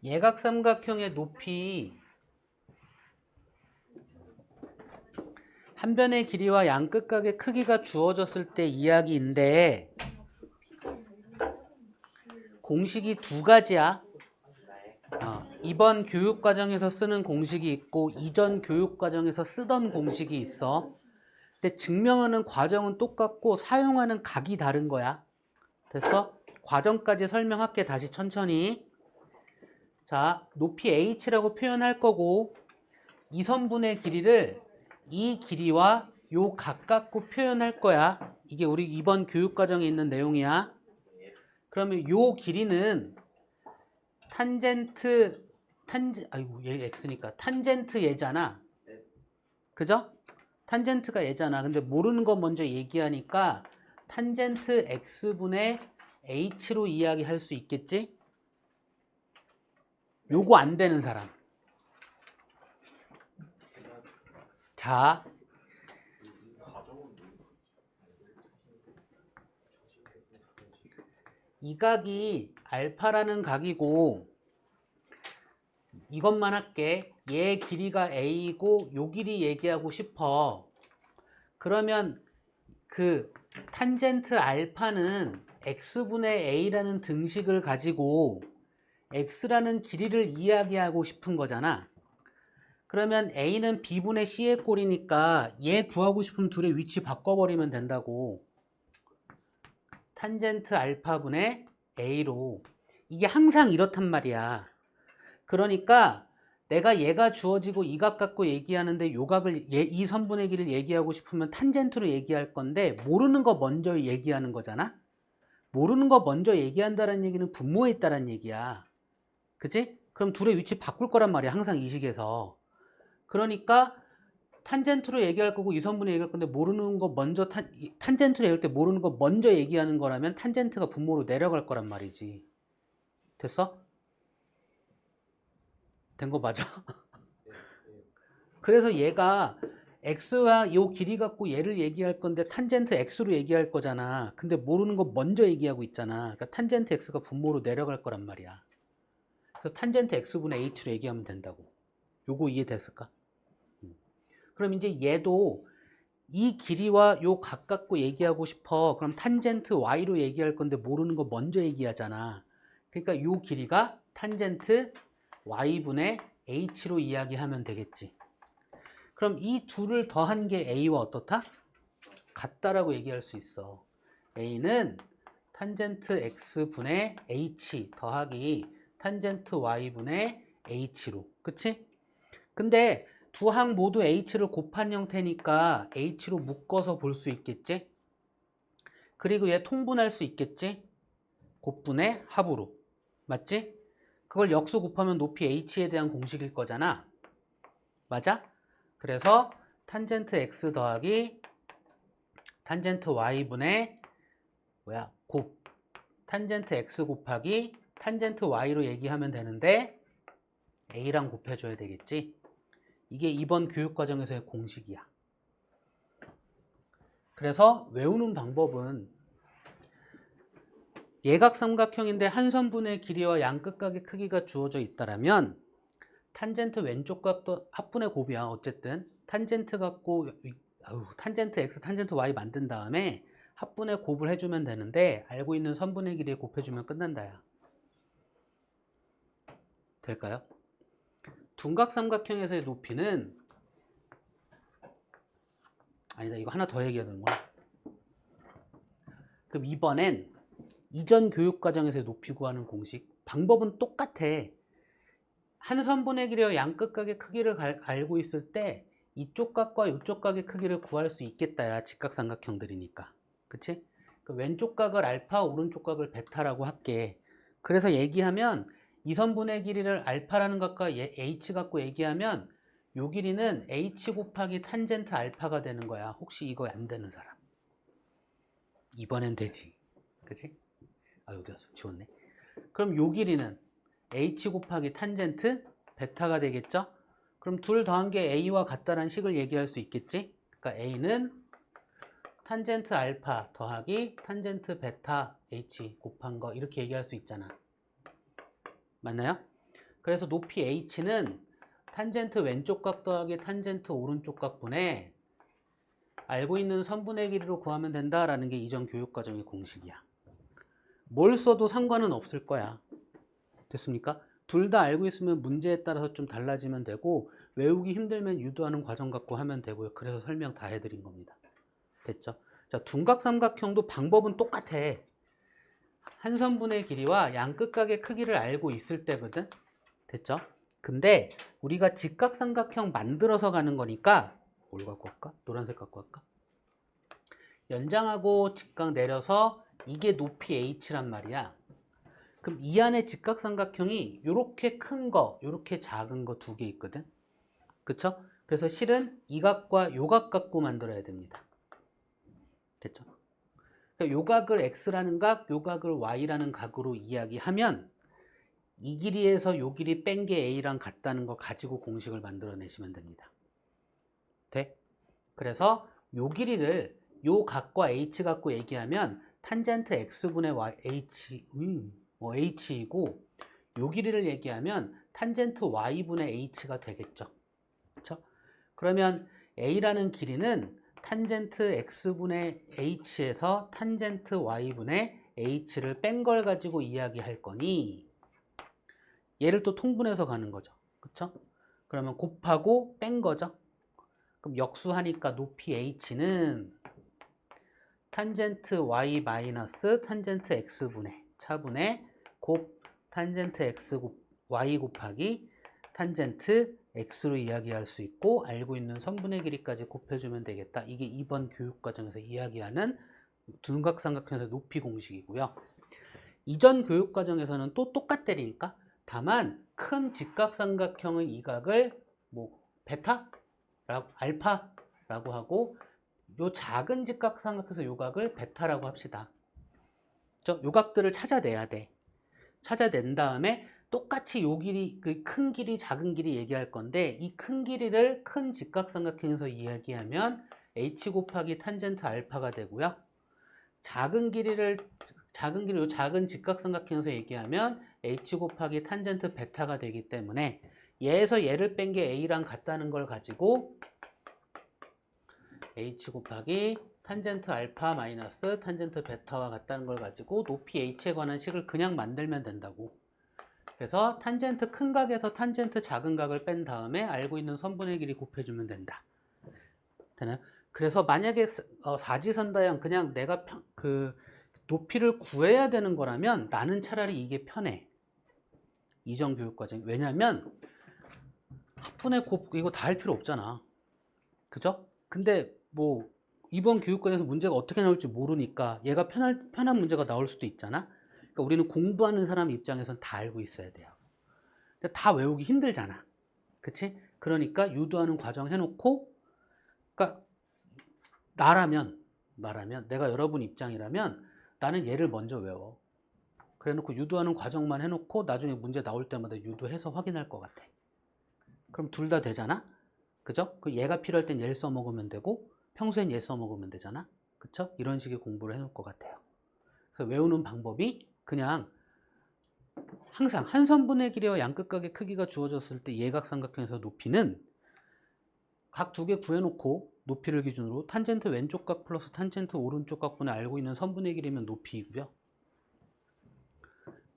예각삼각형의 높이 한 변의 길이와 양끝각의 크기가 주어졌을 때 이야기인데 공식이 두 가지야. 이번 교육과정에서 쓰는 공식이 있고 이전 교육과정에서 쓰던 공식이 있어. 근데 증명하는 과정은 똑같고 사용하는 각이 다른 거야. 됐어? 과정까지 설명할게. 다시 천천히. 자, 높이 h라고 표현할 거고 이 선분의 길이를 이 길이와 요 각 갖고 표현할 거야. 이게 우리 이번 교육과정에 있는 내용이야. 그러면 요 길이는 아이고 얘 x니까 탄젠트 얘잖아. 그죠? 탄젠트가 얘잖아. 근데 모르는 거 먼저 얘기하니까 탄젠트 x분의 h로 이야기할 수 있겠지? 요거 안 되는 사람. 자, 이 각이 알파라는 각이고 이것만 할게. 얘 길이가 a이고 요 길이 얘기하고 싶어. 그러면 그 탄젠트 알파는 x분의 a라는 등식을 가지고 x라는 길이를 이야기하고 싶은 거잖아. 그러면 a는 b분의 c의 꼴이니까 얘 구하고 싶으면 둘의 위치 바꿔버리면 된다고. 탄젠트 알파분의 a로. 이게 항상 이렇단 말이야. 그러니까 내가 얘가 주어지고 이 각 갖고 얘기하는데 요 각을 이 선분의 길이를 얘기하고 싶으면 탄젠트로 얘기할 건데 모르는 거 먼저 얘기하는 거잖아. 모르는 거 먼저 얘기한다는 얘기는 분모에 있다는 얘기야. 그치? 그럼 둘의 위치 바꿀 거란 말이야. 항상 이 식에서. 그러니까 탄젠트로 얘기할 거고 이 선분에 얘기할 건데 모르는 거 먼저 탄젠트로 얘기할 때 모르는 거 먼저 얘기하는 거라면 탄젠트가 분모로 내려갈 거란 말이지. 됐어? 된 거 맞아? 그래서 얘가 x와 요 길이 갖고 얘를 얘기할 건데 탄젠트 x로 얘기할 거잖아. 근데 모르는 거 먼저 얘기하고 있잖아. 그러니까 탄젠트 x가 분모로 내려갈 거란 말이야. 그래서 탄젠트 x분의 h로 얘기하면 된다고. 요거 이해됐을까? 그럼 이제 얘도 이 길이와 요 각 갖고 얘기하고 싶어. 그럼 탄젠트 y로 얘기할 건데 모르는 거 먼저 얘기하잖아. 그러니까 요 길이가 탄젠트 y분의 h로 이야기하면 되겠지. 그럼 이 둘을 더한 게 a와 어떻다? 같다라고 얘기할 수 있어. a는 탄젠트 x분의 h 더하기 탄젠트 y분의 h로. 그치? 근데 두 항 모두 h를 곱한 형태니까 h로 묶어서 볼 수 있겠지? 그리고 얘 통분할 수 있겠지? 곱분의 합으로. 맞지? 그걸 역수 곱하면 높이 h에 대한 공식일 거잖아. 맞아? 그래서 탄젠트 x 더하기 탄젠트 y분의 곱 탄젠트 x 곱하기 탄젠트 y로 얘기하면 되는데 a랑 곱해줘야 되겠지? 이게 이번 교육과정에서의 공식이야. 그래서 외우는 방법은 예각삼각형인데 한 선분의 길이와 양끝각의 크기가 주어져 있다면 탄젠트 왼쪽 각도 합분의 곱이야. 어쨌든 탄젠트 갖고 탄젠트 x, 탄젠트 y 만든 다음에 합분의 곱을 해주면 되는데 알고 있는 선분의 길이에 곱해주면 끝난다야. 될까요? 둔각삼각형에서의 높이는 아니다. 이거 하나 더 얘기해야 되는구나. 그럼 이번엔 이전 교육과정에서의 높이 구하는 공식 방법은 똑같아. 한 선분의 길이와 양끝각의 크기를 알고 있을 때 이쪽 각과 이쪽 각의 크기를 구할 수 있겠다야. 직각삼각형들이니까. 그치? 그 왼쪽 각을 알파, 오른쪽 각을 베타라고 할게. 그래서 얘기하면 이 선분의 길이를 알파라는 각과 h 갖고 얘기하면 요 길이는 h 곱하기 탄젠트 알파가 되는 거야. 혹시 이거 안 되는 사람? 이번엔 되지. 그치? 아, 여기 왔어. 지웠네. 그럼 요 길이는 h 곱하기 탄젠트 베타가 되겠죠? 그럼 둘 더한 게 a와 같다는 식을 얘기할 수 있겠지? 그러니까 a는 탄젠트 알파 더하기 탄젠트 베타 h 곱한 거 이렇게 얘기할 수 있잖아. 맞나요? 그래서 높이 h는 탄젠트 왼쪽 각 더하기 탄젠트 오른쪽 각분의 알고 있는 선분의 길이로 구하면 된다라는 게 이전 교육과정의 공식이야. 뭘 써도 상관은 없을 거야. 됐습니까? 둘 다 알고 있으면 문제에 따라서 좀 달라지면 되고 외우기 힘들면 유도하는 과정 갖고 하면 되고요. 그래서 설명 다 해드린 겁니다. 됐죠? 자, 둔각삼각형도 방법은 똑같아. 한 선분의 길이와 양끝각의 크기를 알고 있을 때거든. 됐죠? 근데 우리가 직각삼각형 만들어서 가는 거니까 뭘 갖고 할까? 노란색 갖고 할까? 연장하고 직각 내려서 이게 높이 h란 말이야. 그럼 이 안에 직각삼각형이 요렇게 큰 거, 요렇게 작은 거 두 개 있거든. 그쵸? 그래서 실은 이 각과 요 각 갖고 만들어야 됩니다. 됐죠? 그러니까 요 각을 x라는 각, 요 각을 y라는 각으로 이야기하면 이 길이에서 요 길이 뺀 게 a랑 같다는 거 가지고 공식을 만들어내시면 됩니다. 돼? 그래서 요 길이를 요 각과 h 갖고 얘기하면 탄젠트 x분의 y, h이고 요 길이를 얘기하면 탄젠트 y분의 h가 되겠죠. 그렇죠? 그러면 a라는 길이는 탄젠트 x분의 h에서 탄젠트 y분의 h를 뺀 걸 가지고 이야기할 거니 얘를 또 통분해서 가는 거죠. 그렇죠? 그러면 곱하고 뺀 거죠. 그럼 역수하니까 높이 h는 탄젠트 y 마이너스 탄젠트 x분의 차분의 곱 탄젠트 x y 곱하기 탄젠트 x로 이야기할 수 있고 알고 있는 선분의 길이까지 곱해주면 되겠다. 이게 이번 교육과정에서 이야기하는 둔각삼각형에서 높이 공식이고요. 이전 교육과정에서는 또 똑같다니까. 다만 큰 직각삼각형의 이 각을 뭐 베타라고 알파라고 하고 요 작은 직각삼각형에서 요 각을 베타라고 합시다. 요 각들을 찾아내야 돼. 찾아낸 다음에 똑같이 요 길이, 그 큰 길이, 작은 길이 얘기할 건데 이 큰 길이를 큰 직각삼각형에서 이야기하면 h 곱하기 탄젠트 알파가 되고요. 작은 길이 요 작은 직각삼각형에서 얘기하면 h 곱하기 탄젠트 베타가 되기 때문에 얘에서 얘를 뺀 게 a랑 같다는 걸 가지고 h 곱하기 탄젠트 알파 마이너스 탄젠트 베타와 같다는 걸 가지고 높이 h에 관한 식을 그냥 만들면 된다고. 그래서 탄젠트 큰 각에서 탄젠트 작은 각을 뺀 다음에 알고 있는 선분의 길이 곱해주면 된다. 되나요? 그래서 만약에 사지선다형 그냥 내가 그 높이를 구해야 되는 거라면 나는 차라리 이게 편해. 이전 교육과정. 왜냐면 합분의 곱 이거 다 할 필요 없잖아. 그죠? 근데 뭐 이번 교육과정에서 문제가 어떻게 나올지 모르니까 얘가 편한 문제가 나올 수도 있잖아. 그러니까 우리는 공부하는 사람 입장에서는 다 알고 있어야 돼요. 근데 다 외우기 힘들잖아. 그치? 그러니까 유도하는 과정 해놓고 그러니까 나라면 내가 여러분 입장이라면 나는 얘를 먼저 외워. 그래놓고 유도하는 과정만 해놓고 나중에 문제 나올 때마다 유도해서 확인할 것 같아. 그럼 둘 다 되잖아? 그죠? 그 얘가 필요할 땐 얘를 써먹으면 되고 평소엔 얘 써먹으면 되잖아? 그쵸? 이런 식의 공부를 해놓을 것 같아요. 그래서 외우는 방법이 그냥 항상 한 선분의 길이와 양끝각의 크기가 주어졌을 때 예각삼각형에서 높이는 각 두 개 구해놓고 높이를 기준으로 탄젠트 왼쪽 각 플러스 탄젠트 오른쪽 각분의 알고 있는 선분의 길이면 높이이고요.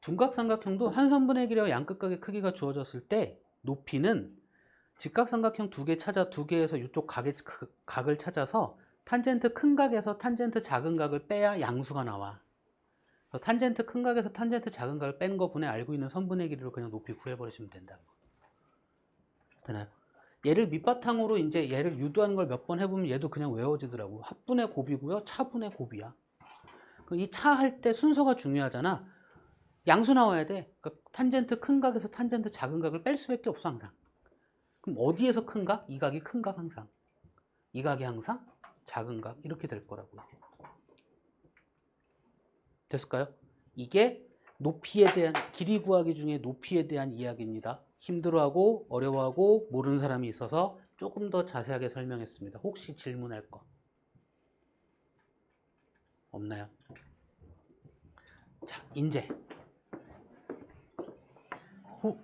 둔각삼각형도 한 선분의 길이와 양끝각의 크기가 주어졌을 때 높이는 직각삼각형 두 개 찾아 두 개에서 이쪽 각을 찾아서 탄젠트 큰 각에서 탄젠트 작은 각을 빼야 양수가 나와. 탄젠트 큰 각에서 탄젠트 작은 각을 뺀 거 분의 알고 있는 선분의 길이로 그냥 높이 구해버리시면 된다. 되나요? 얘를 밑바탕으로 이제 얘를 유도하는 걸 몇 번 해보면 얘도 그냥 외워지더라고. 합분의 곱이고요. 차분의 곱이야. 이 차 할 때 순서가 중요하잖아. 양수 나와야 돼. 그러니까 탄젠트 큰 각에서 탄젠트 작은 각을 뺄 수밖에 없어 항상. 그럼 어디에서 큰 각? 이 각이 큰 각 항상. 이 각이 항상 작은 각 이렇게 될 거라고요. 됐을까요? 이게 높이에 대한 길이 구하기 중에 높이에 대한 이야기입니다. 힘들어하고 어려워하고 모르는 사람이 있어서 조금 더 자세하게 설명했습니다. 혹시 질문할 거 없나요? 자, 이제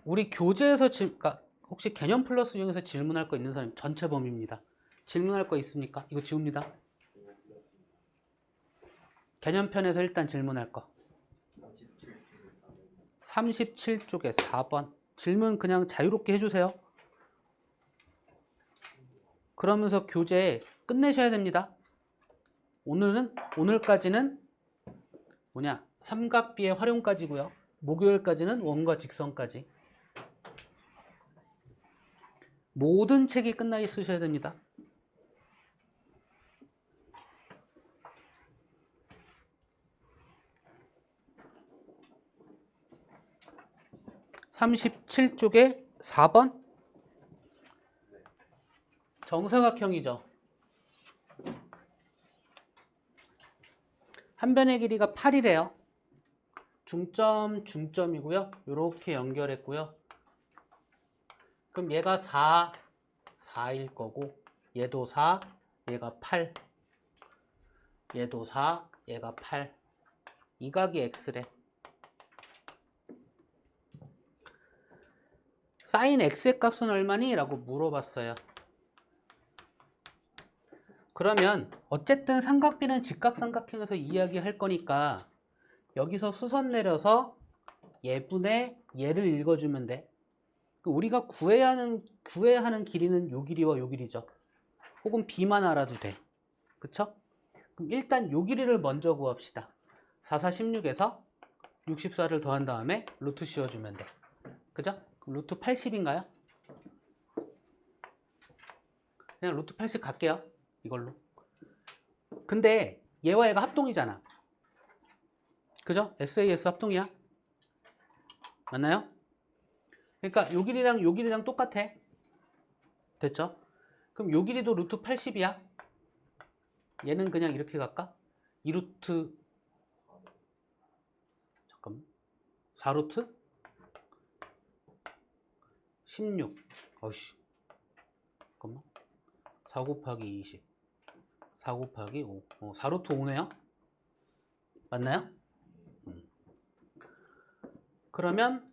우리 교재에서 그러니까 혹시 개념 플러스 이용해서 질문할 거 있는 사람 전체 범위입니다. 질문할 거 있습니까? 이거 지웁니다. 개념편에서 일단 질문할 거. 37쪽에 4번. 질문 그냥 자유롭게 해주세요. 그러면서 교재 끝내셔야 됩니다. 오늘까지는 뭐냐? 삼각비의 활용까지고요. 목요일까지는 원과 직선까지. 모든 책이 끝나 있으셔야 됩니다. (37쪽에) 4번 정사각형이죠. 한 변의 길이가 8이래요. 중점이고요. 이렇게 연결했고요. 그럼 얘가 4일 거고 얘도 4, 얘가 8, 얘도 4, 얘가 8. 이 각이 x래. 사인 x의 값은 얼마니? 라고 물어봤어요. 그러면 어쨌든 삼각비는 직각삼각형에서 이야기할 거니까 여기서 수선 내려서 얘분의 얘를 읽어주면 돼. 우리가 구해야 하는 길이는 요 길이와 요 길이죠. 혹은 b만 알아도 돼. 그쵸? 그럼 일단 요 길이를 먼저 구합시다. 4, 4, 16에서 64를 더한 다음에 루트 씌워주면 돼. 그죠? 그럼 루트 80인가요? 그냥 루트 80 갈게요. 이걸로. 근데 얘와 얘가 합동이잖아. 그죠? SAS 합동이야. 맞나요? 그러니까 요 길이랑 요 길이랑 똑같아. 됐죠? 그럼 요 길이도 루트 80이야. 얘는 그냥 이렇게 갈까? 2루트 잠깐만 4루트 16 어이씨 잠깐만 4 곱하기 20 4 곱하기 5 4루트 5네요? 맞나요? 그러면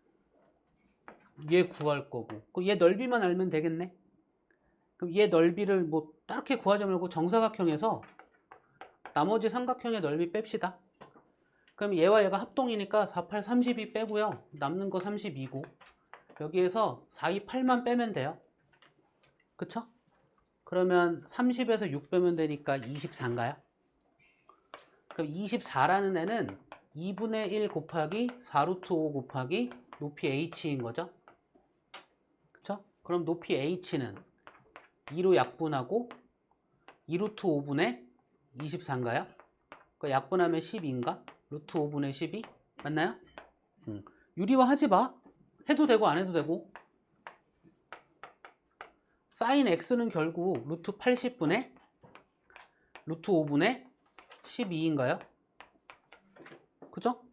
얘 구할 거고 얘 넓이만 알면 되겠네. 그럼 얘 넓이를 뭐 딱히 구하지 말고 정사각형에서 나머지 삼각형의 넓이 뺍시다. 그럼 얘와 얘가 합동이니까 4, 8, 32 빼고요. 남는 거 32고 여기에서 4, 2, 8만 빼면 돼요. 그쵸? 그러면 30에서 6 빼면 되니까 24인가요? 그럼 24라는 애는 2분의 1 곱하기 4루트 5 곱하기 높이 h인 거죠. 그쵸? 그럼 높이 h는 2로 약분하고 2루트 5분의 24인가요? 그 약분하면 12인가? 루트 5분의 12? 맞나요? 유리화 하지 마. 해도 되고 안 해도 되고. 사인 x는 결국 루트 80분의 루트 5분의 12인가요? 그죠?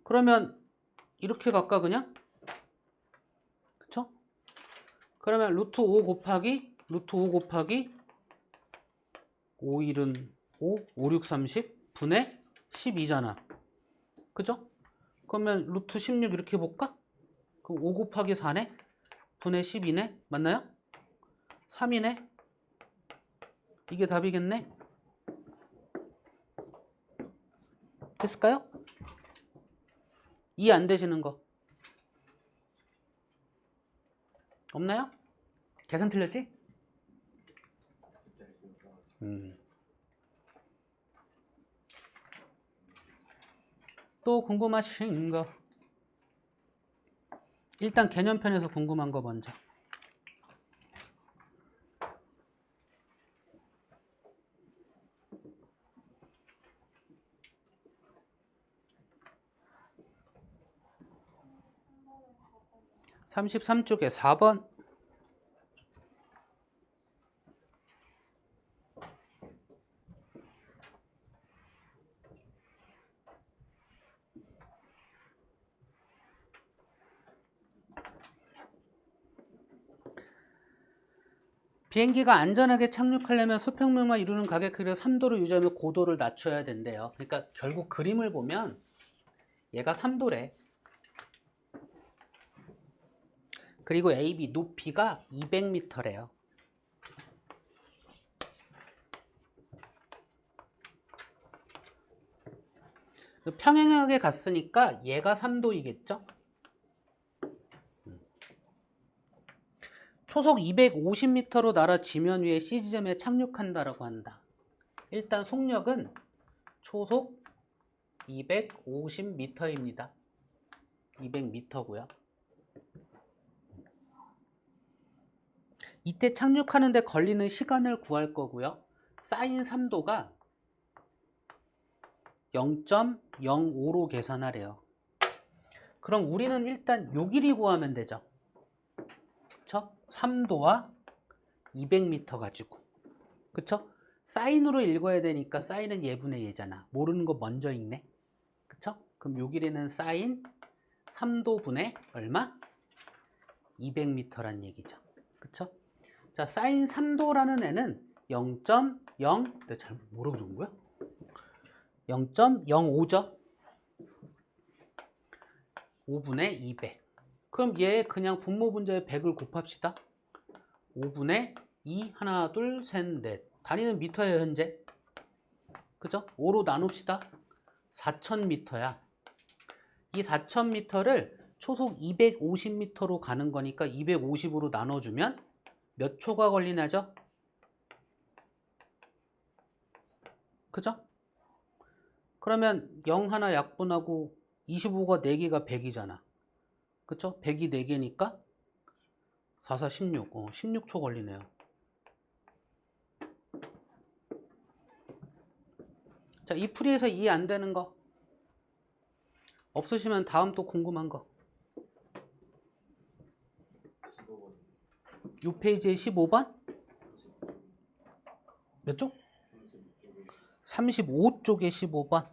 그러면 이렇게 갈까 그냥? 그쵸? 그러면 루트 5 곱하기 5일은 5, 5, 6, 30 분의 12잖아. 그죠? 그러면 루트 16 이렇게 볼까? 그럼 5 곱하기 4네? 분의 12네? 맞나요? 3이네? 이게 답이겠네? 됐을까요? 이해 안 되시는 거 없나요? 계산 틀렸지? 또 궁금하신 거 일단 개념편에서 궁금한 거 먼저. (33쪽에) 4번 비행기가 안전하게 착륙하려면 수평면만 이루는 가격 크기를 3도로 유지하며 고도를 낮춰야 된대요. 그러니까 결국 그림을 보면 얘가 3도래. 그리고 AB 높이가 200m래요. 평행하게 갔으니까 얘가 3도이겠죠? 초속 250m로 날아 지면 위에 C지점에 착륙한다라고 한다. 일단 속력은 초속 250m입니다. 200m고요. 이때 착륙하는데 걸리는 시간을 구할 거고요. 사인 3도가 0.05로 계산하래요. 그럼 우리는 일단 요 길이 구하면 되죠. 그쵸? 3도와 200m 가지고. 그쵸? 사인으로 읽어야 되니까 사인은 예분의 예잖아. 모르는 거 먼저 읽네. 그쵸? 그럼 요 길이는 사인 3도분의 얼마? 200m란 얘기죠. 그쵸? 자, 사인 3도라는 애는 0.0, 내가 잘못 뭐라고 적은 거야? 0.05죠? 5분의 200. 그럼 얘 그냥 분모 분자에 100을 곱합시다. 5분의 2, 하나, 둘, 셋, 넷. 단위는 미터예요, 현재. 그죠? 5로 나눕시다. 4000m야. 이 4000m를 초속 250m로 가는 거니까 250으로 나눠주면 몇 초가 걸리나죠? 그죠? 그러면 0 하나 약분하고 25가 4개가 100이잖아. 그쵸? 100이 4개니까 4, 4, 16. 16초 걸리네요. 자, 이 풀이에서 이해 안 되는 거 없으시면 다음 또 궁금한 거. 요 페이지에 15번? 몇 쪽? 35쪽에 15번.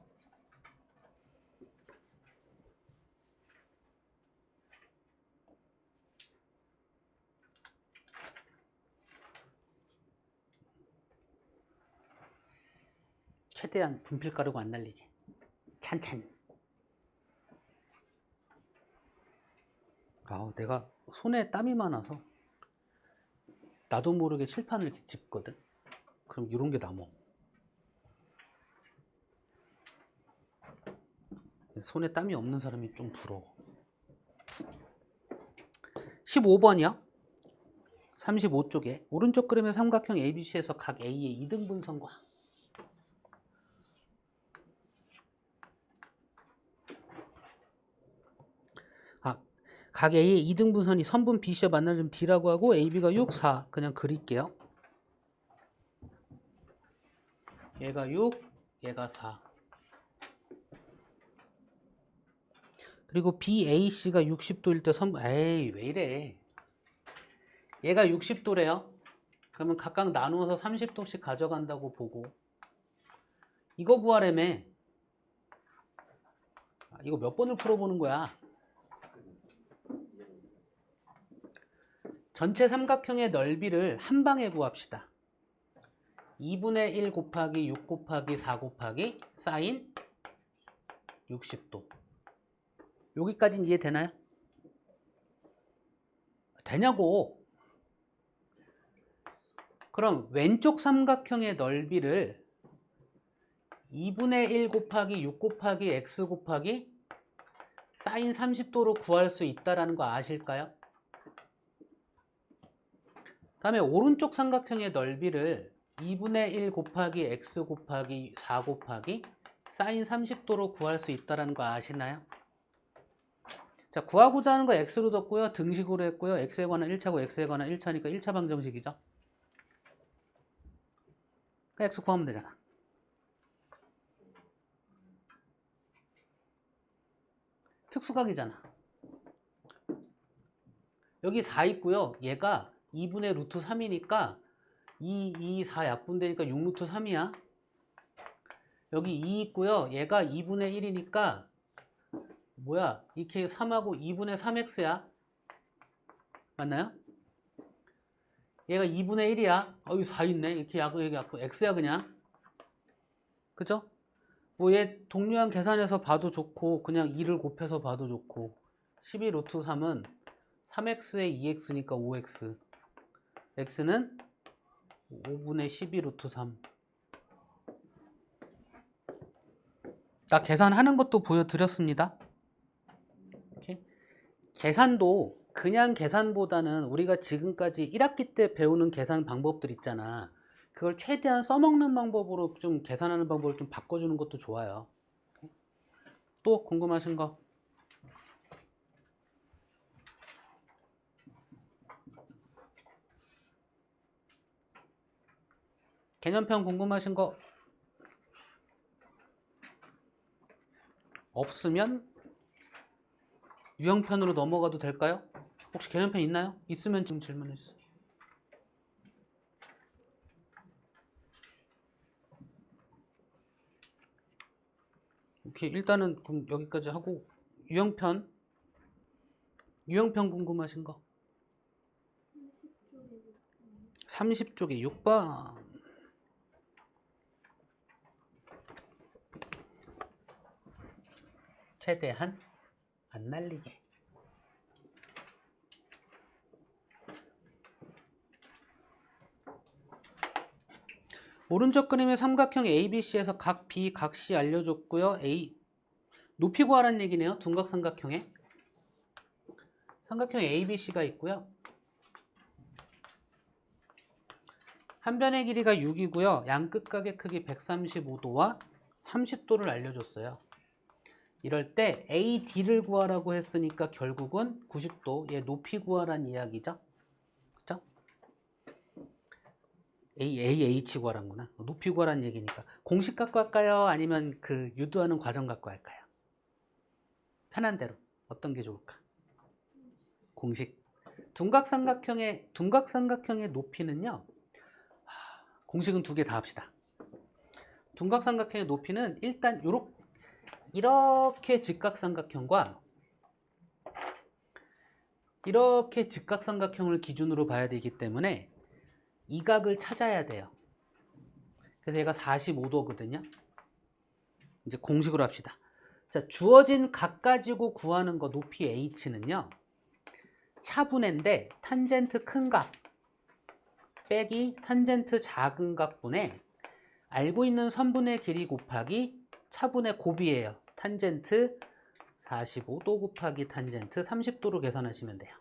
최대한 분필 가루고 안 날리게. 찬찬. 내가 손에 땀이 많아서 나도 모르게 칠판을 이렇게 짚거든. 그럼 이런 게 남어. 손에 땀이 없는 사람이 좀 부러워. 15번이요. 35쪽에 오른쪽 그림의 삼각형 ABC에서 각 A의 2등분선과 각 A의 2등분선이 선분 BC와 만나주면 D라고 하고 AB가 6, 4 그냥 그릴게요. 얘가 6, 얘가 4. 그리고 BAC가 60도일 때 선분 에이 왜 이래. 얘가 60도래요. 그러면 각각 나누어서 30도씩 가져간다고 보고 이거 구하려면 이거 몇 번을 풀어보는 거야. 전체 삼각형의 넓이를 한 방에 구합시다. 2분의 1 곱하기 6 곱하기 4 곱하기 사인 60도. 여기까지는 이해되나요? 되냐고. 그럼 왼쪽 삼각형의 넓이를 2분의 1 곱하기 6 곱하기 x 곱하기 사인 30도로 구할 수 있다는 거 아실까요? 다음에 오른쪽 삼각형의 넓이를 2분의 1 곱하기 x 곱하기 4 곱하기 사인 30도로 구할 수 있다는 거 아시나요? 자, 구하고자 하는 거 x로 뒀고요. 등식으로 했고요. x에 관한 1차고 x에 관한 1차니까 1차 방정식이죠. 그러니까 x 구하면 되잖아. 특수각이잖아. 여기 4 있고요. 얘가 2분의 루트 3이니까 2, 4 약분되니까 6 루트 3이야. 여기 2 있고요. 얘가 2분의 1이니까 뭐야? 이렇게 3하고 2분의 3x야. 맞나요? 얘가 2분의 1이야. 여기 4 있네. 이렇게 여기 x야 그냥. 그죠? 뭐 얘 동류한 계산해서 봐도 좋고 그냥 2를 곱해서 봐도 좋고 12 루트 3은 3x에 2x니까 5x. x는 5분의 12 루트 3. 나 계산하는 것도 보여드렸습니다. 이렇게. 계산도 그냥 계산보다는 우리가 지금까지 1학기 때 배우는 계산 방법들 있잖아. 그걸 최대한 써먹는 방법으로 좀 계산하는 방법을 좀 바꿔주는 것도 좋아요. 또 궁금하신 거? 개념편 궁금하신 거 없으면 유형편으로 넘어가도 될까요? 혹시 개념편 있나요? 있으면 지금 질문해 주세요. 오케이, 일단은 그럼 여기까지 하고 유형편 궁금하신 거 30쪽에 6번 최대한 안 날리게. 오른쪽 그림의 삼각형 ABC에서 각 B, 각 C 알려줬고요. A 높이 구하라는 얘기네요. 둔각삼각형에 삼각형 ABC가 있고요. 한 변의 길이가 6이고요. 양 끝각의 크기 135도와 30도를 알려줬어요. 이럴 때 AD를 구하라고 했으니까 결국은 90도, 얘 높이 구하란 이야기죠. 그쵸? AH 구하란구나. 높이 구하란 얘기니까. 공식 갖고 할까요? 아니면 그 유도하는 과정 갖고 할까요? 편한 대로. 어떤 게 좋을까? 공식. 둔각삼각형의 높이는요. 공식은 두 개 다 합시다. 둔각삼각형의 높이는 일단 이렇게 직각삼각형과 이렇게 직각삼각형을 기준으로 봐야 되기 때문에 이 각을 찾아야 돼요. 그래서 얘가 45도거든요. 이제 공식으로 합시다. 자, 주어진 각 가지고 구하는 거 높이 h는요. 차분해인데 탄젠트 큰 각 빼기 탄젠트 작은 각분의 알고 있는 선분의 길이 곱하기 차분의 곱이에요. 탄젠트 45도 곱하기 탄젠트 30도로 계산하시면 돼요.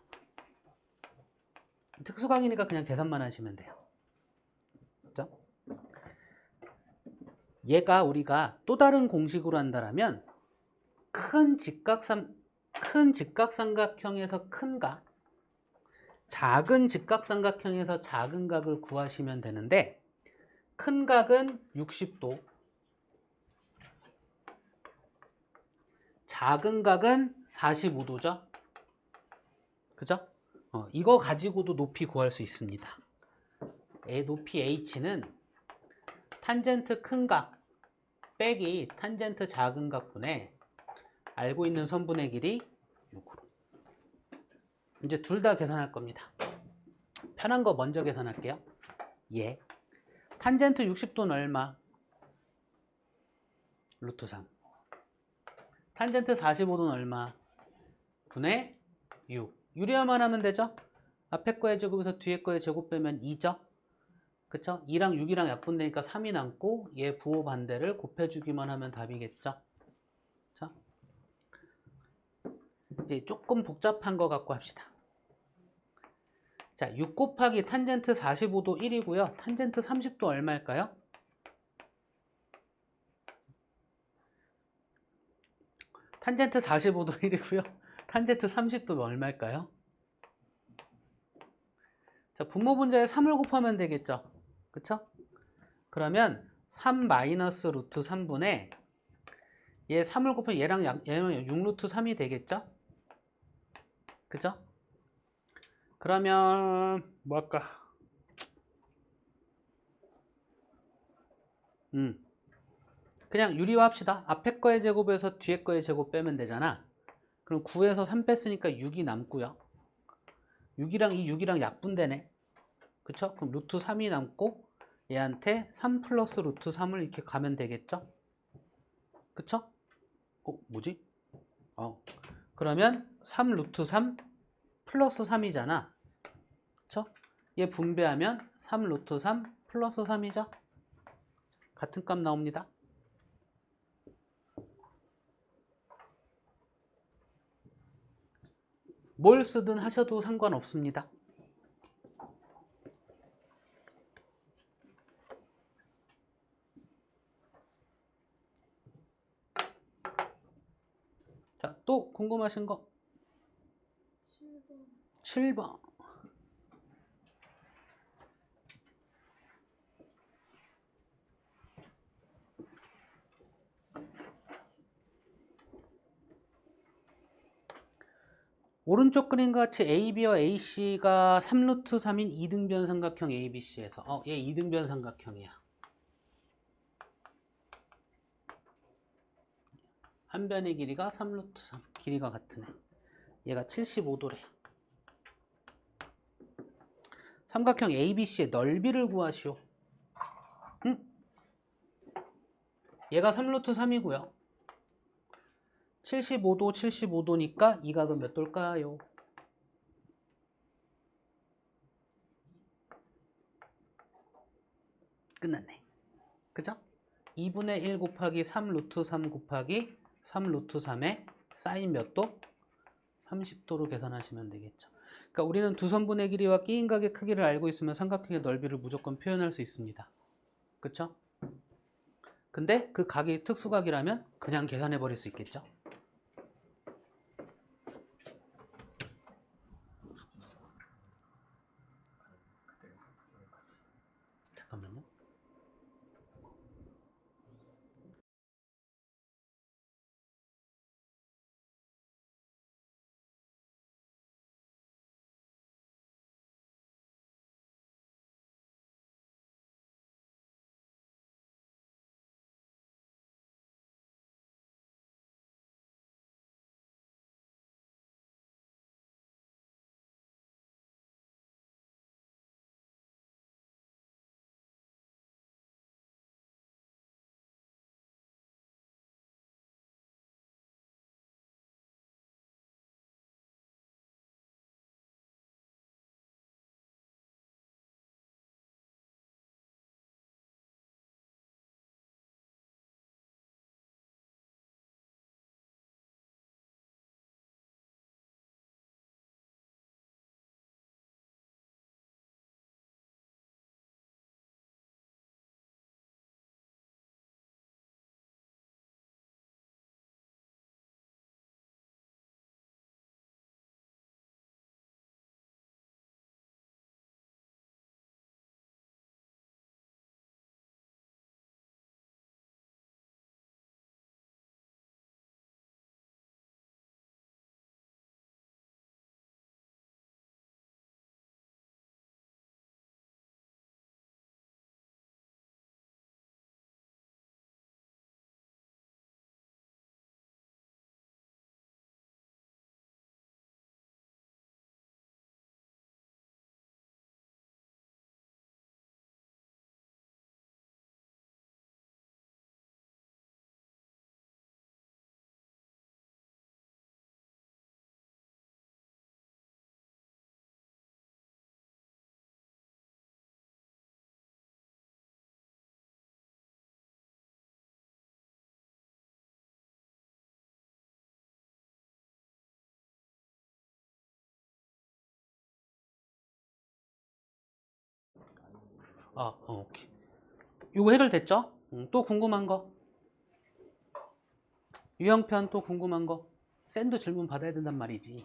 특수강이니까 그냥 계산만 하시면 돼요. 그렇죠? 얘가 우리가 또 다른 공식으로 한다면 큰 직각삼각형에서 큰 각, 작은 직각삼각형에서 작은 각을 구하시면 되는데 큰 각은 60도, 작은 각은 45도죠. 그죠? 이거 가지고도 높이 구할 수 있습니다. 높이 h는 탄젠트 큰 각 빼기 탄젠트 작은 각분의 알고 있는 선분의 길이 6으로. 이제 둘 다 계산할 겁니다. 편한 거 먼저 계산할게요. 예. 탄젠트 60도는 얼마? 루트 3. 탄젠트 45도는 얼마? 분의 6. 유리화만 하면 되죠? 앞에 거의 제곱에서 뒤에 거의 제곱 빼면 2죠? 그쵸? 2랑 6이랑 약분되니까 3이 남고 얘 부호 반대를 곱해주기만 하면 답이겠죠? 자, 이제 조금 복잡한 거 갖고 합시다. 자, 6 곱하기 탄젠트 45도 1이고요. 탄젠트 30도 얼마일까요? 탄젠트 45도 1이고요. 탄젠트 30도 얼마일까요? 자, 분모 분자에 3을 곱하면 되겠죠? 그쵸? 그러면 3 마이너스 루트 3분의 얘 3을 곱하면 얘는 6 루트 3이 되겠죠? 그죠? 그러면 뭐 할까? 그냥 유리화 합시다. 앞에 거의 제곱에서 뒤에 거의 제곱 빼면 되잖아. 그럼 9에서 3 뺐으니까 6이 남고요. 6이랑 약분되네. 그쵸? 그럼 루트 3이 남고 얘한테 3 플러스 루트 3을 이렇게 가면 되겠죠? 그쵸? 뭐지? 그러면 3 루트 3 플러스 3이잖아. 그쵸? 얘 분배하면 3 루트 3 플러스 3이죠. 같은 값 나옵니다. 뭘 쓰든 하셔도 상관없습니다. 자, 또 궁금하신 거? 7번. 오른쪽 그림과 같이 AB와 AC가 3루트 3인 이등변 삼각형 ABC에서 얘 이등변 삼각형이야. 한 변의 길이가 3루트 3, 길이가 같으네. 얘가 75도래. 삼각형 ABC의 넓이를 구하시오. 응? 얘가 3루트 3이고요. 75도, 75도니까 이 각은 몇 도일까요? 끝났네. 그죠? 2분의 1 곱하기 3 루트 3 곱하기 3 루트 3의 사인 몇 도? 30도로 계산하시면 되겠죠. 그러니까 우리는 두 선분의 길이와 끼인각의 크기를 알고 있으면 삼각형의 넓이를 무조건 표현할 수 있습니다. 그쵸? 근데 그 각이 특수각이라면 그냥 계산해 버릴 수 있겠죠. 잠깐만요. 오케이. 이거 해결됐죠? 또 궁금한 거? 유형편 또 궁금한 거? 쌤도 질문 받아야 된단 말이지.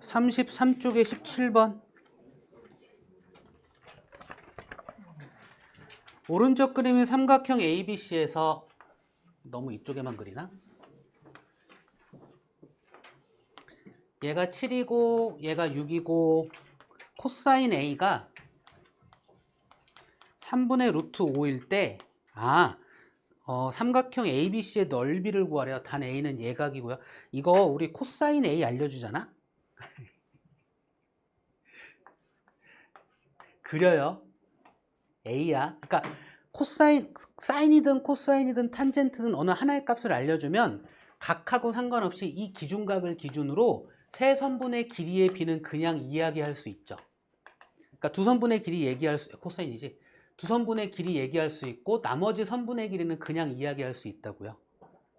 33쪽에 17번. 오른쪽 그림은 삼각형 ABC에서 너무 이쪽에만 그리나? 얘가 7이고 얘가 6이고 코사인 A가 3분의 루트 5일 때 삼각형 ABC의 넓이를 구하래요. 단 A는 예각이고요. 이거 우리 코사인 A 알려주잖아? 그려요. A야. 그러니까 사인이든 코사인이든 탄젠트든 어느 하나의 값을 알려주면 각하고 상관없이 이 기준각을 기준으로 세 선분의 길이의 비는 그냥 이야기할 수 있죠. 그러니까 두 선분의 길이 코사인이지. 두 선분의 길이 얘기할 수 있고 나머지 선분의 길이는 그냥 이야기할 수 있다고요.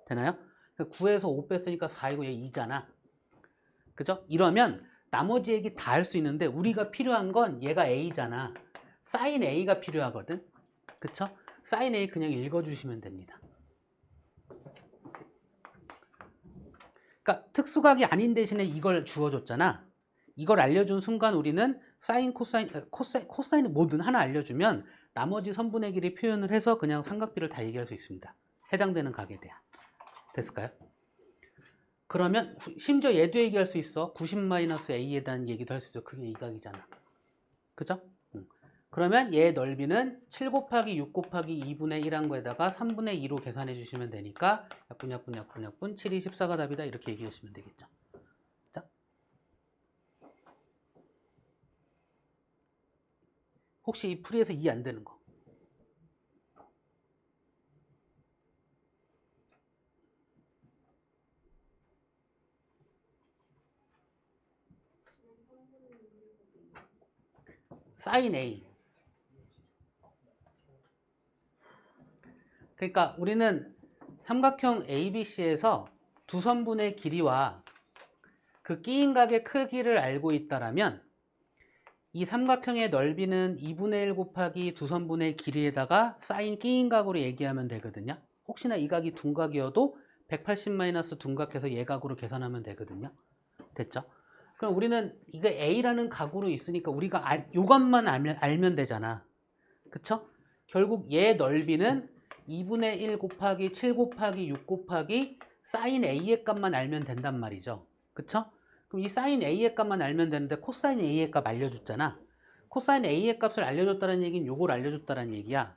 되나요? 9에서 5 뺐으니까 4이고 얘 2잖아. 그죠? 이러면 나머지 얘기 다 할 수 있는데 우리가 필요한 건 얘가 A잖아. 사인 A가 필요하거든. 그쵸? 사인 A 그냥 읽어주시면 됩니다. 그러니까 특수각이 아닌 대신에 이걸 주어줬잖아. 이걸 알려준 순간 우리는 사인, 코사인은 뭐든 하나 알려주면 나머지 선분의 길이 표현을 해서 그냥 삼각비를 다 얘기할 수 있습니다. 해당되는 각에 대한. 됐을까요? 그러면 심지어 얘도 얘기할 수 있어. 90-A에 대한 얘기도 할 수 있어. 그게 이 각이잖아. 그죠? 그러면 얘 넓이는 7 곱하기 6 곱하기 2분의 1한 거에다가 3분의 2로 계산해 주시면 되니까 약분 7이 14가 답이다. 이렇게 얘기하시면 되겠죠. 자. 혹시 이 풀이에서 이해 안 되는 거? 사인 A. 그러니까 우리는 삼각형 ABC에서 두 선분의 길이와 그 끼인 각의 크기를 알고 있다라면 이 삼각형의 넓이는 2분의 1 곱하기 두 선분의 길이에다가 사인 끼인 각으로 얘기하면 되거든요. 혹시나 이 각이 둔각이어도 180- 둔각해서 예각으로 계산하면 되거든요. 됐죠? 그럼 우리는 이거 A라는 각으로 있으니까 우리가 이것만 알면 되잖아. 그쵸? 결국 얘 넓이는 2분의 1 곱하기 7 곱하기 6 곱하기 사인 A의 값만 알면 된단 말이죠. 그쵸? 그럼 이 사인 A의 값만 알면 되는데 코사인 A의 값 알려줬잖아. 코사인 A의 값을 알려줬다는 얘기는 요걸 알려줬다는 얘기야.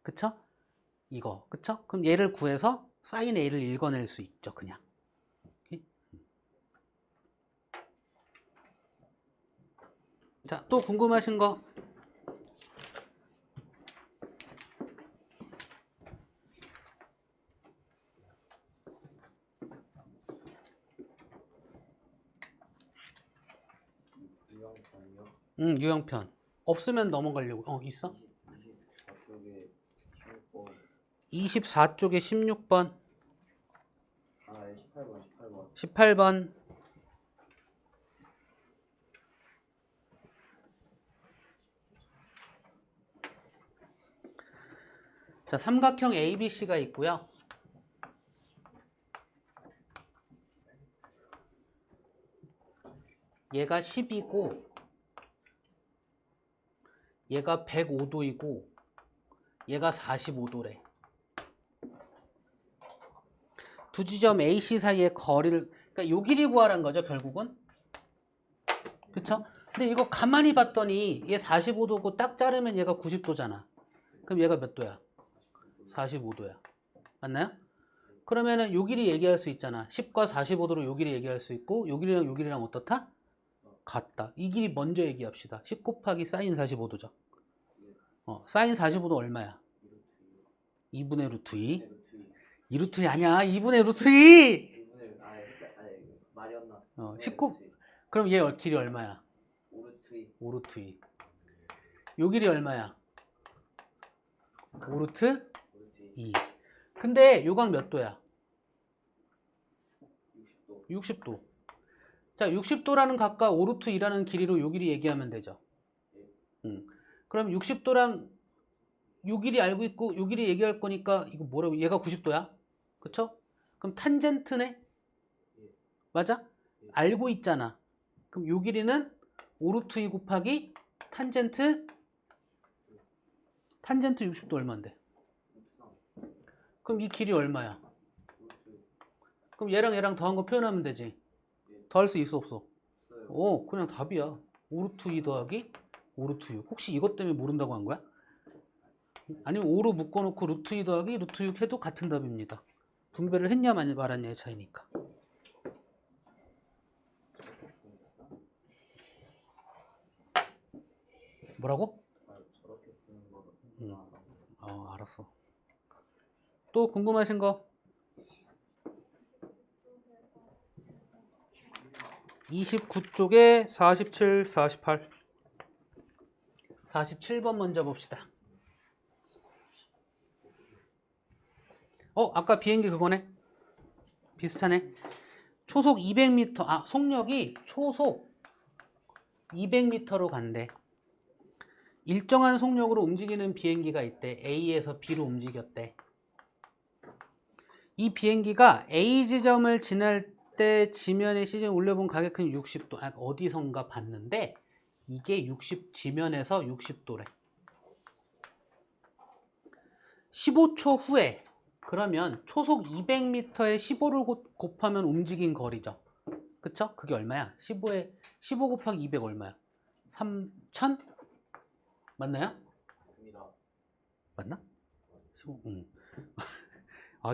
그쵸? 이거. 그쵸? 그럼 얘를 구해서 사인 A를 읽어낼 수 있죠. 그냥. 자, 또 궁금하신 거? 유형편. 없으면 넘어가려고. 있어? 24쪽에 16번. 18번. 자, 삼각형 ABC가 있고요. 얘가 10이고 얘가 105도이고 얘가 45도래. 두 지점 AC 사이의 거리를, 그러니까 요 길이 구하라는 거죠, 결국은. 그쵸? 근데 이거 가만히 봤더니 얘 45도고 딱 자르면 얘가 90도잖아. 그럼 얘가 몇 도야? 45도야. 맞나요? 그러면은 요 길이 얘기할 수 있잖아. 10과 45도로 요 길이 얘기할 수 있고 요 길이랑 요 길이랑 어떻다? 같다. 이 길이 먼저 얘기합시다. 10 곱하기 사인 45도죠. 사인 45도 얼마야? 2분의 루트 2. 2루트 2 아니야. 2분의 루트 2! 19. 그럼 얘 길이 얼마야? 5루트 2. 요 길이 얼마야? 5루트 2. 근데 요각 몇 도야? 60도. 자, 60도라는 각과 5루트 2라는 길이로 요 길이 얘기하면 되죠. 그럼 60도랑 요 길이 알고 있고 요 길이 얘기할 거니까 이거 뭐라고? 얘가 90도야? 그쵸? 그럼 탄젠트네? 맞아? 알고 있잖아. 그럼 요 길이는 5루트 2 곱하기 탄젠트 60도 얼마인데? 그럼 이 길이 얼마야? 그럼 얘랑 얘랑 더한 거 표현하면 되지. 더할 수 있어 없어? 그냥 답이야. 5루트 2 더하기 5루트 6. 혹시 이것 때문에 모른다고 한 거야? 아니면 5로 묶어놓고 루트 2 더하기 루트 6 해도 같은 답입니다. 분배를 했냐 말았냐의 차이니까. 뭐라고? 알았어. 또 궁금하신 거? 29쪽에 47, 48. 47번 먼저 봅시다. 아까 비행기 그거네. 비슷하네. 초속 200m, 속력이 초속 200m로 간대. 일정한 속력으로 움직이는 비행기가 있대. A에서 B로 움직였대. 이 비행기가 A 지점을 지날 때 지면의 시즌 올려본 가격은 60도. 어디선가 봤는데 이게 지면에서 60도래. 15초 후에, 그러면 초속 200m에 15를 곱하면 움직인 거리죠. 그쵸? 그게 얼마야? 15 곱하기 200 얼마야? 3000? 맞나요? 맞나? 15,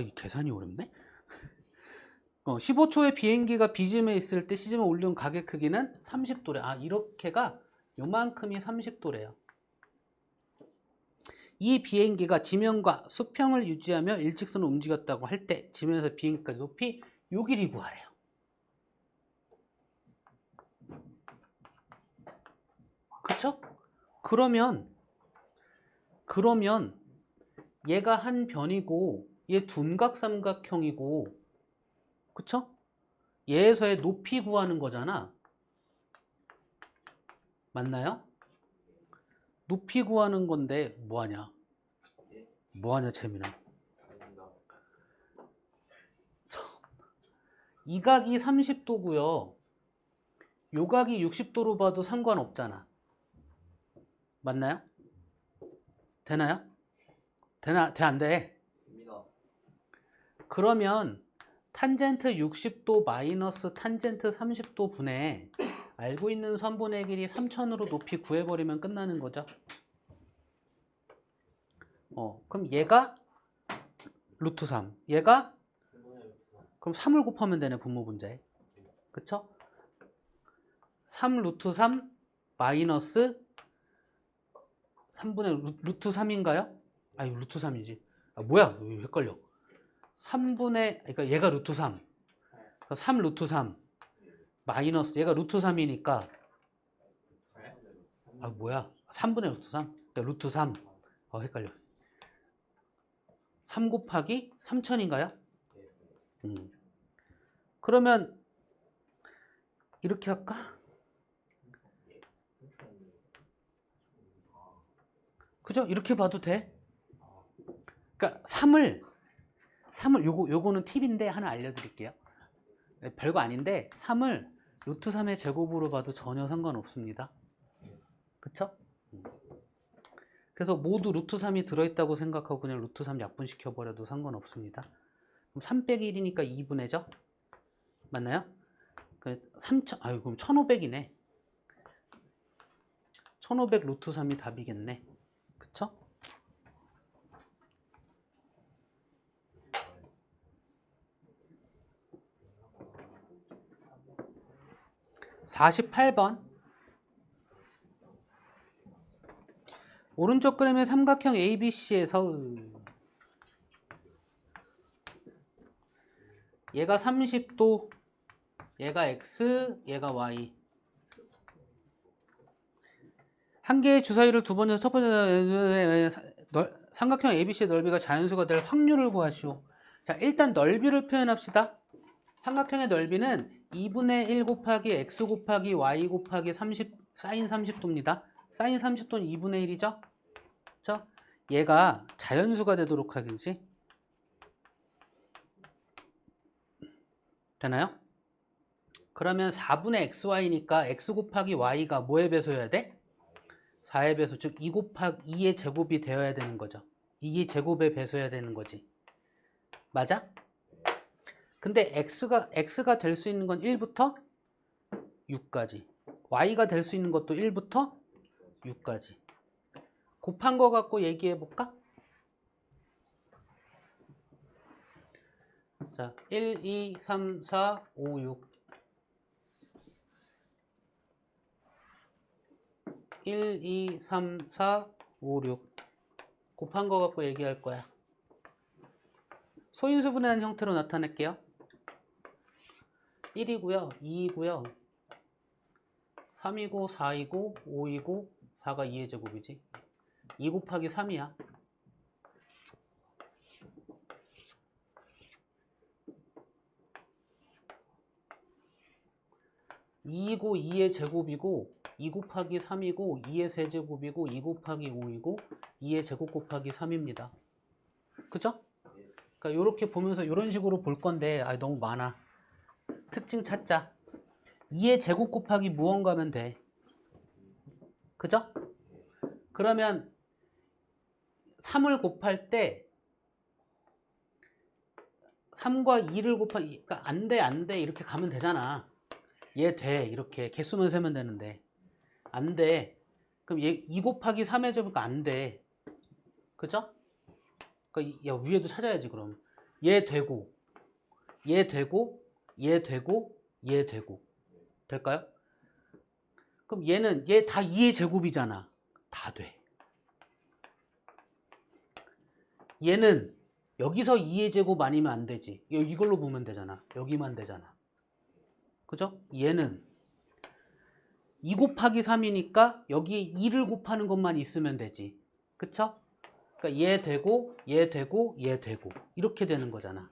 이 계산이 어렵네? 15초에 비행기가 B지점에 있을 때 C지점에 올려온 가격 크기는 30도래. 이렇게가 요만큼이 30도래요. 이 비행기가 지면과 수평을 유지하며 일직선으로 움직였다고 할 때 지면에서 비행기까지 높이 요 길이 구하래요. 그쵸? 그러면 얘가 한 변이고 얘 둔각삼각형이고, 그쵸? 얘에서의 높이 구하는 거잖아. 맞나요? 높이 구하는 건데 뭐하냐? 재민아? 이 각이 30도고요. 요 각이 60도로 봐도 상관없잖아. 맞나요? 되나요? 돼, 안 돼? 그러면 탄젠트 60도 마이너스 탄젠트 30도 분의 알고 있는 선분의 길이 3000으로 높이 구해버리면 끝나는 거죠. 그럼 얘가 루트 3, 얘가 그럼 3을 곱하면 되네, 분모 분자에. 그쵸? 3 루트 3 마이너스 3분의 루트 3인가요? 루트 3이지. 뭐야? 헷갈려. 3분의, 그러니까 얘가 루트 3. 3 루트 3 마이너스 얘가 루트 3이니까 뭐야? 3분의 루트 3? 그러니까 루트 3. 헷갈려. 3 곱하기 3000인가요? 그러면 이렇게 할까? 그죠? 이렇게 봐도 돼. 그러니까 3을 요거는 팁인데 하나 알려드릴게요. 별거 아닌데 3을 루트 3의 제곱으로 봐도 전혀 상관없습니다. 그쵸? 그래서 모두 루트 3이 들어있다고 생각하고 그냥 루트 3 약분시켜버려도 상관없습니다. 그럼 3 빼기 1이니까 2분의죠? 맞나요? 3000, 그럼 1500이네. 1500 루트 3이 답이겠네. 그쵸? (48번) 오른쪽 그림의 삼각형 ABC에서 얘가 30도, 얘가 X, 얘가 Y. 한 개의 주사위를 두 번째서 첫 번째 삼각형 ABC의 넓이가 자연수가 될 확률을 구하시오. 자, 일단 넓이를 표현합시다. 삼각형의 넓이는 2분의 1 곱하기 X 곱하기 Y 곱하기 30, 사인 30도입니다. 사인 30도는 2분의 1이죠? 그렇죠? 얘가 자연수가 되도록 하겠지? 되나요? 그러면 4분의 XY니까 X 곱하기 Y가 뭐의 배수여야 돼? 4의 배수, 즉 2 곱하기 2의 제곱이 되어야 되는 거죠. 2의 제곱에 배수해야 되는 거지. 맞아? 근데 X가 될 수 있는 건 1부터 6까지. Y가 될 수 있는 것도 1부터 6까지. 곱한 거 갖고 얘기해 볼까? 자, 1, 2, 3, 4, 5, 6. 1, 2, 3, 4, 5, 6. 곱한 거 갖고 얘기할 거야. 소인수분해한 형태로 나타낼게요. 1이고요, 2이고요, 3이고, 4이고, 5이고, 4가 2의 제곱이지. 2 곱하기 3이야. 2이고 2의 제곱이고 2 곱하기 3이고 2의 세제곱이고 2 곱하기 5이고 2의 제곱 곱하기 3입니다. 그죠? 그러니까 이렇게 보면서 이런 식으로 볼 건데 너무 많아. 특징 찾자. 2의 제곱 곱하기 무언가 하면 돼. 그죠? 그러면 3을 곱할 때 3과 2를 곱하기 그러니까 안 돼 이렇게 가면 되잖아. 얘 돼 이렇게 개수만 세면 되는데 안 돼. 그럼 얘 2 곱하기 3의 제곱이니까 안 돼. 그죠? 그러니까 야, 위에도 찾아야지 그럼. 얘 되고 얘 되고 얘 되고 얘 되고 될까요? 그럼 얘는 얘 다 2의 제곱이잖아. 다 돼. 얘는 여기서 2의 제곱 아니면 안 되지. 이걸로 보면 되잖아. 여기만 되잖아. 그죠? 얘는 2 곱하기 3이니까 여기에 2를 곱하는 것만 있으면 되지. 그쵸? 그러니까 얘 되고 얘 되고 얘 되고 이렇게 되는 거잖아.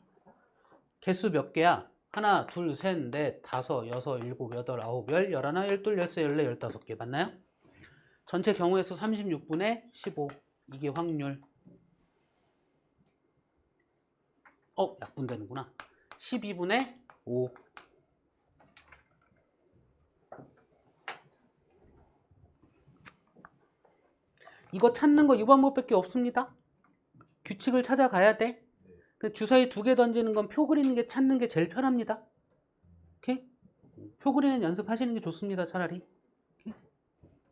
개수 몇 개야? 하나, 둘, 셋, 넷, 다섯, 여섯, 일곱, 여덟, 아홉, 열, 열하나, 열둘, 열세, 열네, 열다섯 개 맞나요? 전체 경우의 수 36분의 15 이게 확률. 약분되는구나. 12분의 5. 이거 찾는 거 이 방법밖에 없습니다. 규칙을 찾아가야 돼. 주사위 2개 던지는 건 표 그리는 게 찾는 게 제일 편합니다. 오케이? 표 그리는 연습하시는 게 좋습니다. 차라리. 오케이?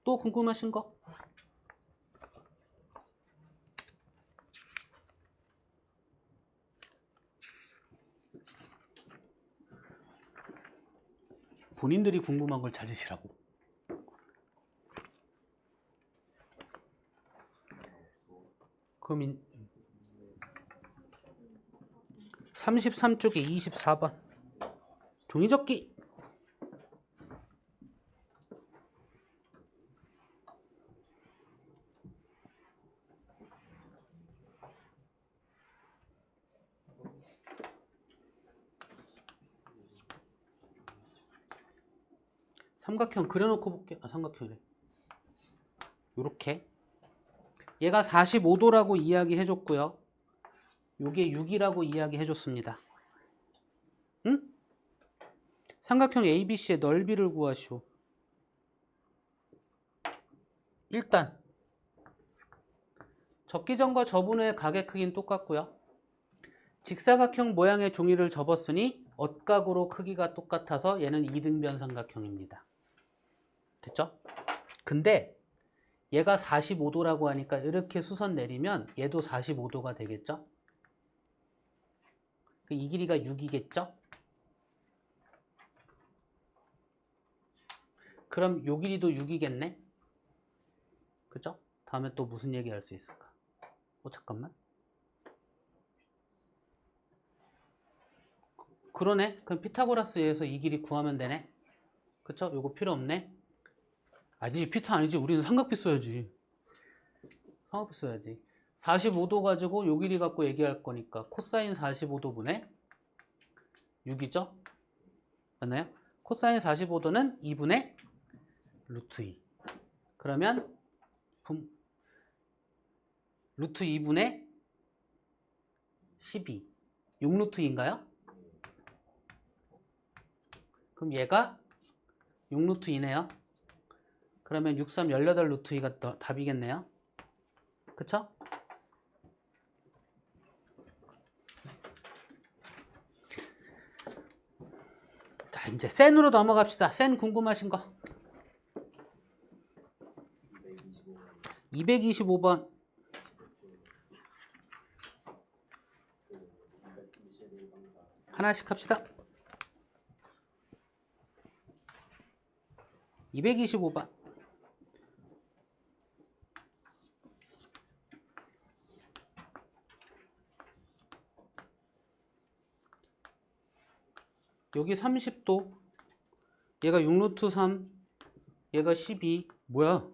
또 궁금하신 거? 본인들이 궁금한 걸 찾으시라고. 그럼 33쪽에 24번 종이접기. 삼각형 그려놓고 볼게. 삼각형이래. 요렇게 얘가 45도라고 이야기해 줬고요. 요게 6이라고 이야기해 줬습니다. 응? 삼각형 ABC의 넓이를 구하시오. 일단 접기전과 접은 후의 가게 크기는 똑같고요. 직사각형 모양의 종이를 접었으니 엇각으로 크기가 똑같아서 얘는 이등변 삼각형입니다. 됐죠? 근데 얘가 45도라고 하니까 이렇게 수선 내리면 얘도 45도가 되겠죠? 이 길이가 6이겠죠? 그럼 요 길이도 6이겠네? 그죠? 다음에 또 무슨 얘기 할 수 있을까? 잠깐만. 그러네. 그럼 피타고라스에서 이 길이 구하면 되네. 그쵸? 요거 필요 없네. 아니지, 피타 아니지. 우리는 삼각비 써야지. 삼각비 써야지. 45도 가지고 요 길이 갖고 얘기할 거니까 코사인 45도분의 6이죠? 맞나요? 코사인 45도는 2분의 루트 2. 그러면 루트 2분의 12. 6루트 2인가요? 그럼 얘가 6루트 2네요. 그러면 6, 3, 18 루트 2가 답이겠네요. 그쵸? 자, 이제 센으로 넘어갑시다. 센 궁금하신 거. 225번. 하나씩 합시다. 225번. 여기 30도, 얘가 6루트 3, 얘가 12. 뭐야?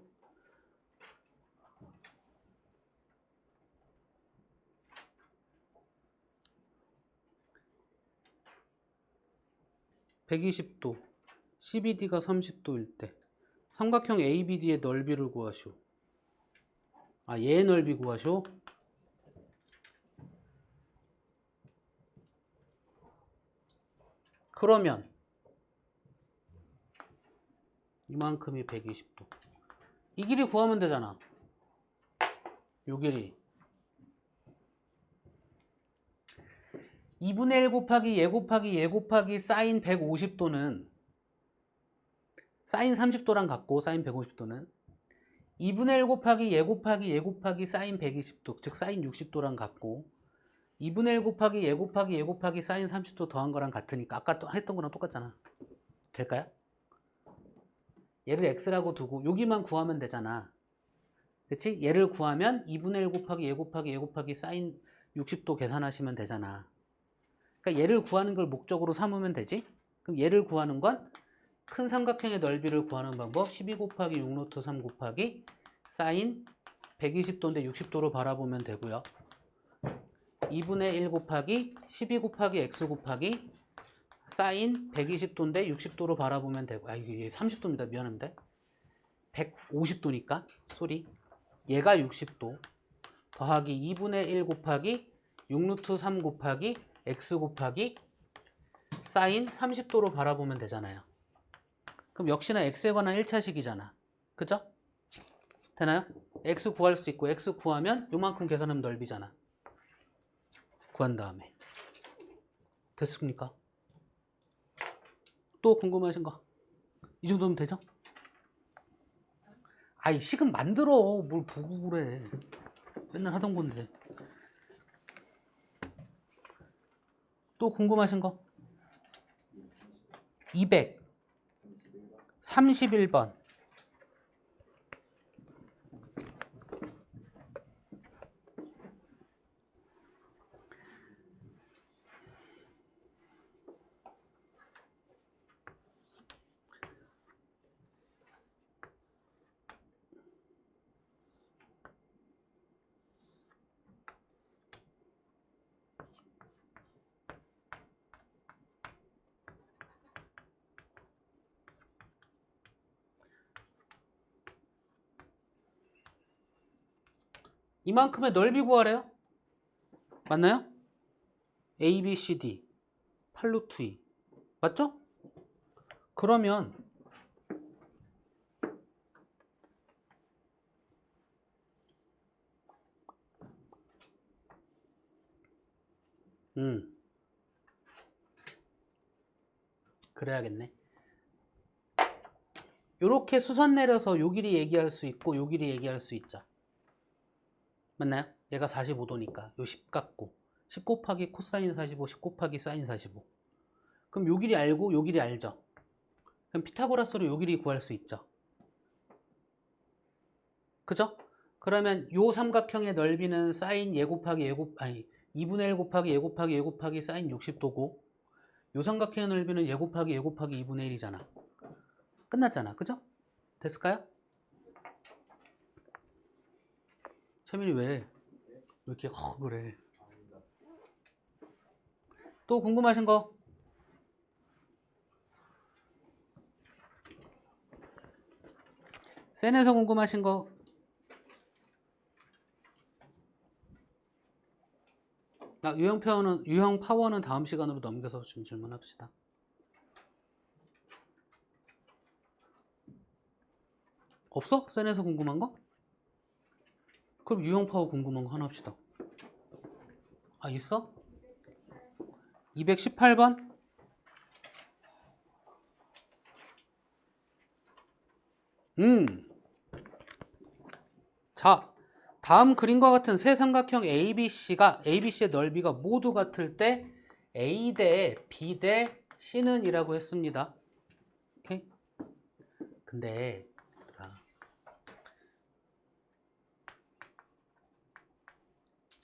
(120도) 12D가 30도일 때 삼각형 ABD의 넓이를 구하시오. 아, 얘의 넓이 구하시오? 그러면 이만큼이 120도. 이 길이 구하면 되잖아. 요 길이 2분의 1 곱하기 얘 곱하기 얘 곱하기 사인 150도는 사인 30도랑 같고 사인 150도는 2분의 1 곱하기 얘 곱하기 얘 곱하기 사인 120도 즉 사인 60도랑 같고 2분의 1 곱하기 얘 곱하기 얘 곱하기 사인 30도 더한 거랑 같으니까 아까 했던 거랑 똑같잖아. 될까요? 얘를 x라고 두고 여기만 구하면 되잖아. 그치? 얘를 구하면 2분의 1 곱하기 얘 곱하기 얘 곱하기 사인 60도 계산하시면 되잖아. 그러니까 얘를 구하는 걸 목적으로 삼으면 되지? 그럼 얘를 구하는 건 큰 삼각형의 넓이를 구하는 방법 12 곱하기 6루트 3 곱하기 사인 120도인데 60도로 바라보면 되고요. 2분의 1 곱하기 12 곱하기 x 곱하기 사인 120도인데 60도로 바라보면 되고 이게 30도입니다. 미안합니다. 150도니까 쏘리 얘가 60도 더하기 2분의 1 곱하기 6루트 3 곱하기 x 곱하기 사인 30도로 바라보면 되잖아요. 그럼 역시나 x에 관한 1차식이잖아. 그죠? 되나요? x 구할 수 있고 x 구하면 요만큼 계산하면 넓이잖아. 구한 다음에 됐습니까? 또 궁금하신 거? 이 정도면 되죠? 아이 식은 만들어. 뭘 보고 그래. 맨날 하던 건데. 또 궁금하신 거? 231번. 이만큼의 넓이 구하래요? 맞나요? A, B, C, D 8루트 2 맞죠? 그러면 그래야겠네. 요렇게 수선 내려서 요 길이 얘기할 수 있고 요 길이 얘기할 수 있죠. 맞나요? 얘가 45도니까 요 10 같고 10 곱하기 코사인 45 10 곱하기 사인 45 그럼 요 길이 알고 요 길이 알죠. 그럼 피타고라스로 요 길이 구할 수 있죠. 그죠? 그러면 요 삼각형의 넓이는 사인 얘 곱하기 얘 곱하기 2분의 1 곱하기 얘 곱하기 얘 곱하기 사인 60도고 요 삼각형의 넓이는 얘 곱하기 얘 곱하기 2분의 1이잖아. 끝났잖아. 그죠? 됐을까요? 채민이 왜 이렇게 그래? 또 궁금하신 거? 센에서 궁금하신 거? 유형 파워는 다음 시간으로 넘겨서 좀 질문합시다. 없어? 센에서 궁금한 거? 그럼 유형 파워 궁금한 거 하나 합시다. 아, 있어? 218번? 자, 다음 그림과 같은 세 삼각형 ABC의 넓이가 모두 같을 때 A 대 B 대 C는 이라고 했습니다. 오케이? 근데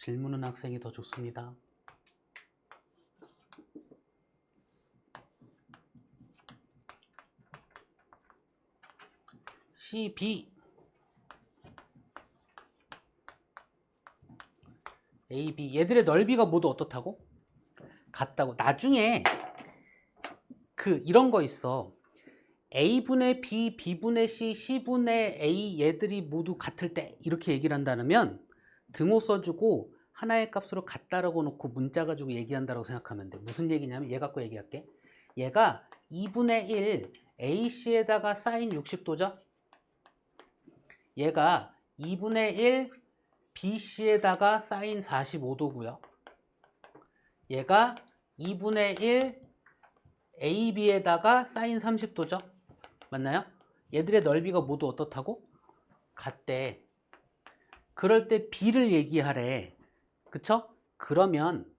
질문은 학생이 더 좋습니다. CB AB 얘들의 넓이가 모두 어떻다고? 같다고. 나중에 이런 거 있어. A분의 B, B분의 C, C분의 A 얘들이 모두 같을 때 이렇게 얘기를 한다면 등호 써주고 하나의 값으로 같다라고 놓고 문자 가지고 얘기한다고 생각하면 돼. 무슨 얘기냐면 얘 갖고 얘기할게. 얘가 2분의 1 AC에다가 사인 60도죠? 얘가 2분의 1 BC에다가 사인 45도고요. 얘가 2분의 1 AB에다가 사인 30도죠? 맞나요? 얘들의 넓이가 모두 어떻다고? 같대. 그럴 때 B를 얘기하래. 그쵸? 그러면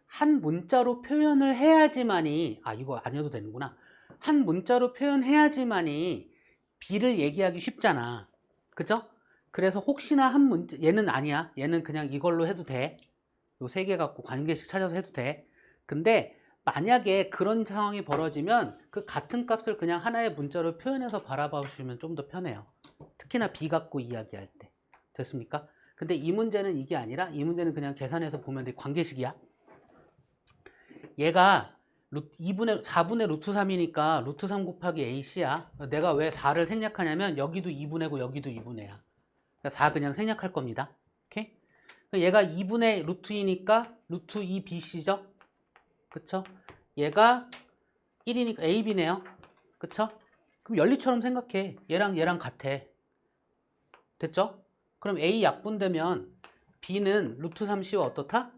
한 문자로 표현을 해야지만이 이거 아니어도 되는구나. 한 문자로 표현해야지만이 B를 얘기하기 쉽잖아. 그죠? 그래서 혹시나 한 문자, 얘는 아니야. 얘는 그냥 이걸로 해도 돼. 요 세 개 갖고 관계식 찾아서 해도 돼. 근데 만약에 그런 상황이 벌어지면 그 같은 값을 그냥 하나의 문자로 표현해서 바라봐 주시면 좀 더 편해요. 특히나 B 갖고 이야기할 때. 됐습니까? 근데 이 문제는 이게 아니라 이 문제는 그냥 계산해서 보면 돼. 관계식이야. 얘가 4분의 루트 3이니까 루트 3 곱하기 AC야. 내가 왜 4를 생략하냐면 여기도 2분의고 여기도 2분의야. 그러니까 4 그냥 생략할 겁니다. 오케이? 얘가 2분의 루트 2니까 루트 2BC죠? 그쵸? 얘가 1이니까 AB네요. 그쵸? 그럼 연리처럼 생각해. 얘랑 얘랑 같아. 됐죠? 그럼 A 약분되면 B는 루트 3C와 어떻다?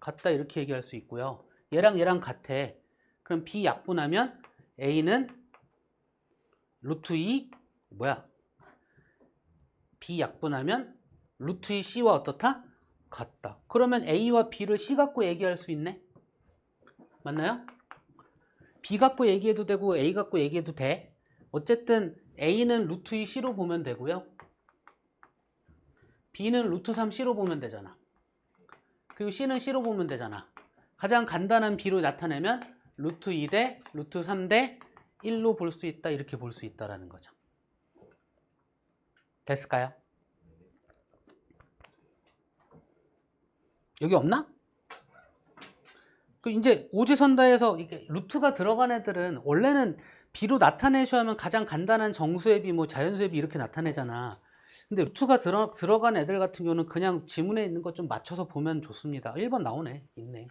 같다 이렇게 얘기할 수 있고요. 얘랑 얘랑 같아. 그럼 B 약분하면 A는 루트 2 B 약분하면 루트 2 C와 어떻다? 같다. 그러면 A와 B를 C 갖고 얘기할 수 있네? 맞나요? B 갖고 얘기해도 되고 A 갖고 얘기해도 돼. 어쨌든 A는 루트 2 C로 보면 되고요. B는 루트 3 C로 보면 되잖아. 그리고 C는 C로 보면 되잖아. 가장 간단한 B로 나타내면 루트 2 대 루트 3 대 1로 볼 수 있다. 이렇게 볼 수 있다라는 거죠. 됐을까요? 여기 없나? 이제 오지선다에서 이게 루트가 들어간 애들은 원래는 B로 나타내셔야 하면 가장 간단한 정수의 B, 뭐 자연수의 B 이렇게 나타내잖아. 근데 루트가 들어간 애들 같은 경우는 그냥 지문에 있는 것 좀 맞춰서 보면 좋습니다. 1번 나오네. 있네.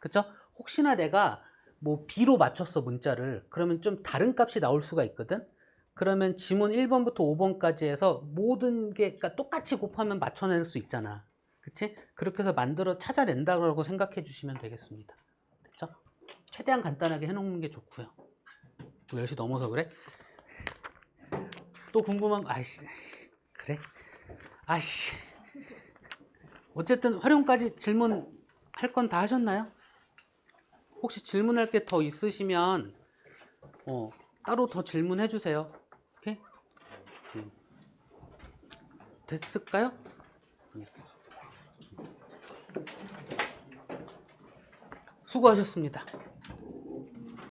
그쵸? 혹시나 내가 뭐 B로 맞췄어 문자를. 그러면 좀 다른 값이 나올 수가 있거든. 그러면 지문 1번부터 5번까지 해서 모든 게 그러니까 똑같이 곱하면 맞춰낼 수 있잖아. 그치? 그렇게 해서 찾아낸다고 생각해 주시면 되겠습니다. 됐죠? 최대한 간단하게 해놓는 게 좋고요. 10시 넘어서 그래? 또 궁금한 거, 그래? 어쨌든 활용까지 질문할 건 다 하셨나요? 혹시 질문할 게 더 있으시면, 따로 더 질문해 주세요. 오케이? 됐을까요? 수고하셨습니다.